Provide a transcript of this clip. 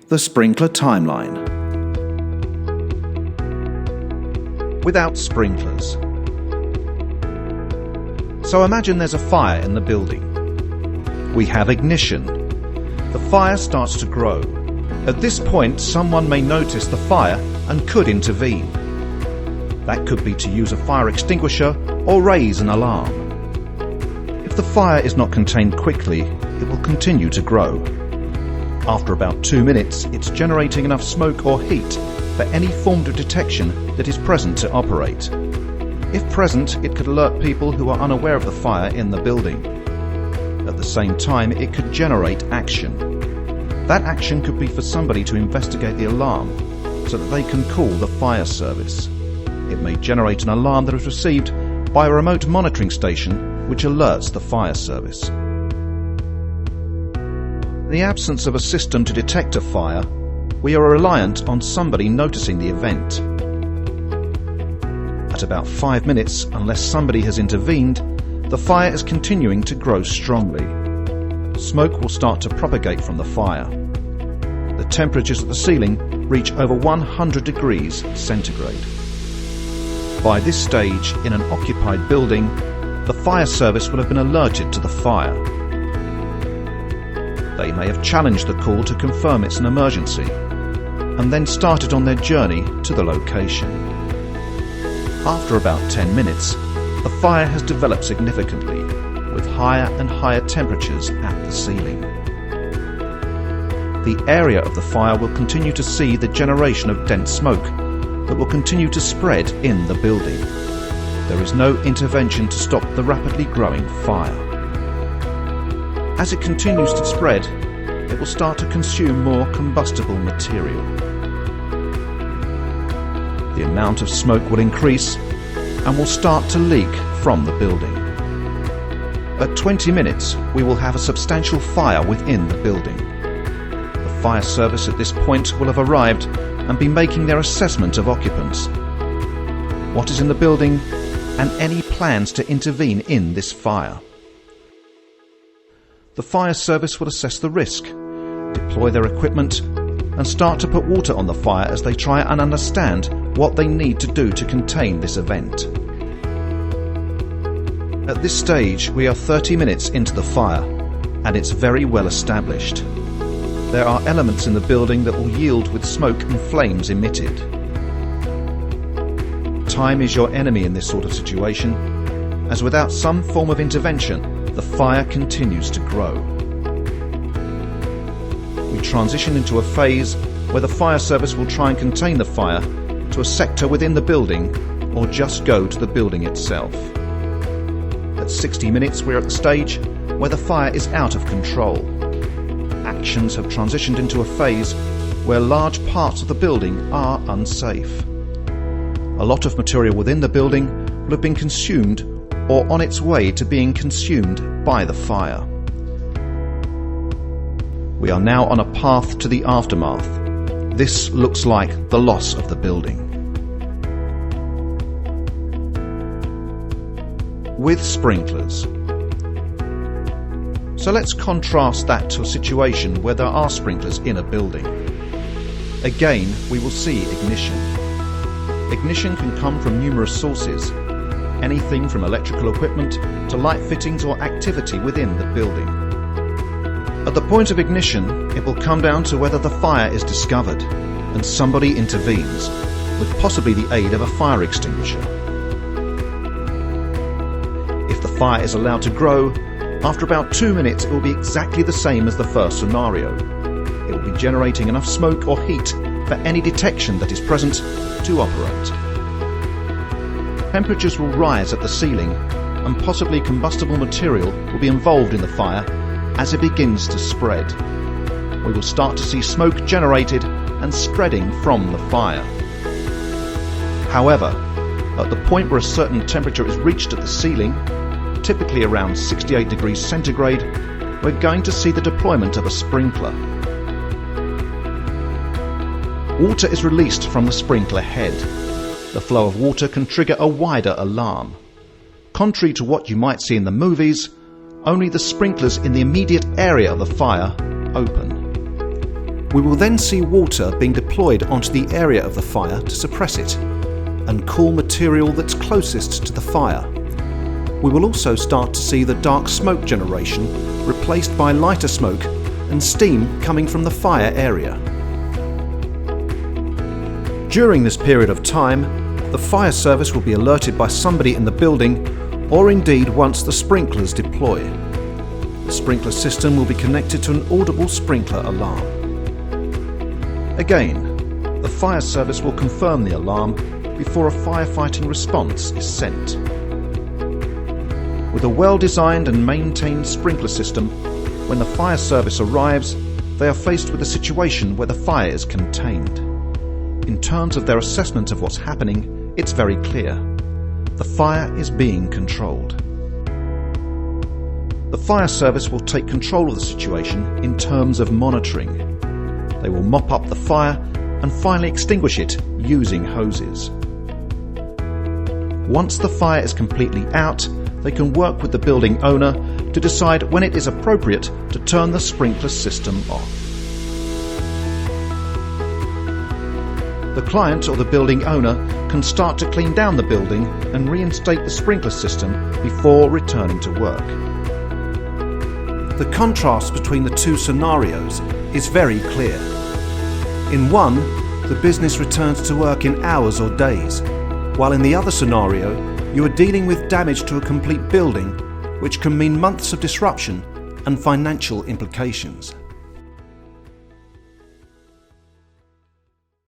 The sprinkler timeline. Without sprinklers. So imagine there's a fire in the building. We have ignition. The fire starts to grow. At this point, someone may notice the fire and could intervene. That could be to use a fire extinguisher or raise an alarm. If the fire is not contained quickly, it will continue to grow. After about 2 minutes, it's generating enough smoke or heat for any form of detection that is present to operate. If present, it could alert people who are unaware of the fire in the building. At the same time, it could generate action. That action could be for somebody to investigate the alarm so that they can call the fire service. It may generate an alarm that is received by a remote monitoring station which alerts the fire service. In the absence of a system to detect a fire, we are reliant on somebody noticing the event. At about 5 minutes, unless somebody has intervened, the fire is continuing to grow strongly. Smoke will start to propagate from the fire. The temperatures at the ceiling reach over 100 degrees centigrade. By this stage, in an occupied building, the fire service will have been alerted to the fire. They may have challenged the call to confirm it's an emergency, and then started on their journey to the location. After about 10 minutes, the fire has developed significantly, with higher and higher temperatures at the ceiling. The area of the fire will continue to see the generation of dense smoke that will continue to spread in the building. There is no intervention to stop the rapidly growing fire. As it continues to spread, it will start to consume more combustible material. The amount of smoke will increase and will start to leak from the building. At 20 minutes, we will have a substantial fire within the building. The fire service at this point will have arrived and be making their assessment of occupants, what is in the building, and any plans to intervene in this fire. The fire service will assess the risk, deploy their equipment, and start to put water on the fire as they try and understand what they need to do to contain this event. At this stage, we are 30 minutes into the fire, and it's very well established. There are elements in the building that will yield with smoke and flames emitted. Time is your enemy in this sort of situation, as without some form of intervention, the fire continues to grow. We transition into a phase where the fire service will try and contain the fire to a sector within the building or just go to the building itself. At 60 minutes, we're at the stage where the fire is out of control. Actions have transitioned into a phase where large parts of the building are unsafe. A lot of material within the building will have been consumed or on its way to being consumed by the fire. We are now on a path to the aftermath. This looks like the loss of the building. With sprinklers. So let's contrast that to a situation where there are sprinklers in a building. Again, we will see ignition. Ignition can come from numerous sources, anything from electrical equipment to light fittings or activity within the building. At the point of ignition, it will come down to whether the fire is discovered and somebody intervenes, with possibly the aid of a fire extinguisher. If the fire is allowed to grow, after about 2 minutes it will be exactly the same as the first scenario. It will be generating enough smoke or heat for any detection that is present to operate. Temperatures will rise at the ceiling, and possibly combustible material will be involved in the fire as it begins to spread. We will start to see smoke generated and spreading from the fire. However, at the point where a certain temperature is reached at the ceiling, typically around 68 degrees centigrade, we're going to see the deployment of a sprinkler. Water is released from the sprinkler head. The flow of water can trigger a wider alarm. Contrary to what you might see in the movies, only the sprinklers in the immediate area of the fire open. We will then see water being deployed onto the area of the fire to suppress it and cool material that's closest to the fire. We will also start to see the dark smoke generation replaced by lighter smoke and steam coming from the fire area. During this period of time, the fire service will be alerted by somebody in the building, or indeed once the sprinklers deploy. The sprinkler system will be connected to an audible sprinkler alarm. Again, the fire service will confirm the alarm before a firefighting response is sent. With a well-designed and maintained sprinkler system, when the fire service arrives, they are faced with a situation where the fire is contained. In terms of their assessment of what's happening, it's very clear. The fire is being controlled. The fire service will take control of the situation in terms of monitoring. They will mop up the fire and finally extinguish it using hoses. Once the fire is completely out, they can work with the building owner to decide when it is appropriate to turn the sprinkler system off. The client or the building owner can start to clean down the building and reinstate the sprinkler system before returning to work. The contrast between the two scenarios is very clear. In one, the business returns to work in hours or days, while in the other scenario, you are dealing with damage to a complete building, which can mean months of disruption and financial implications.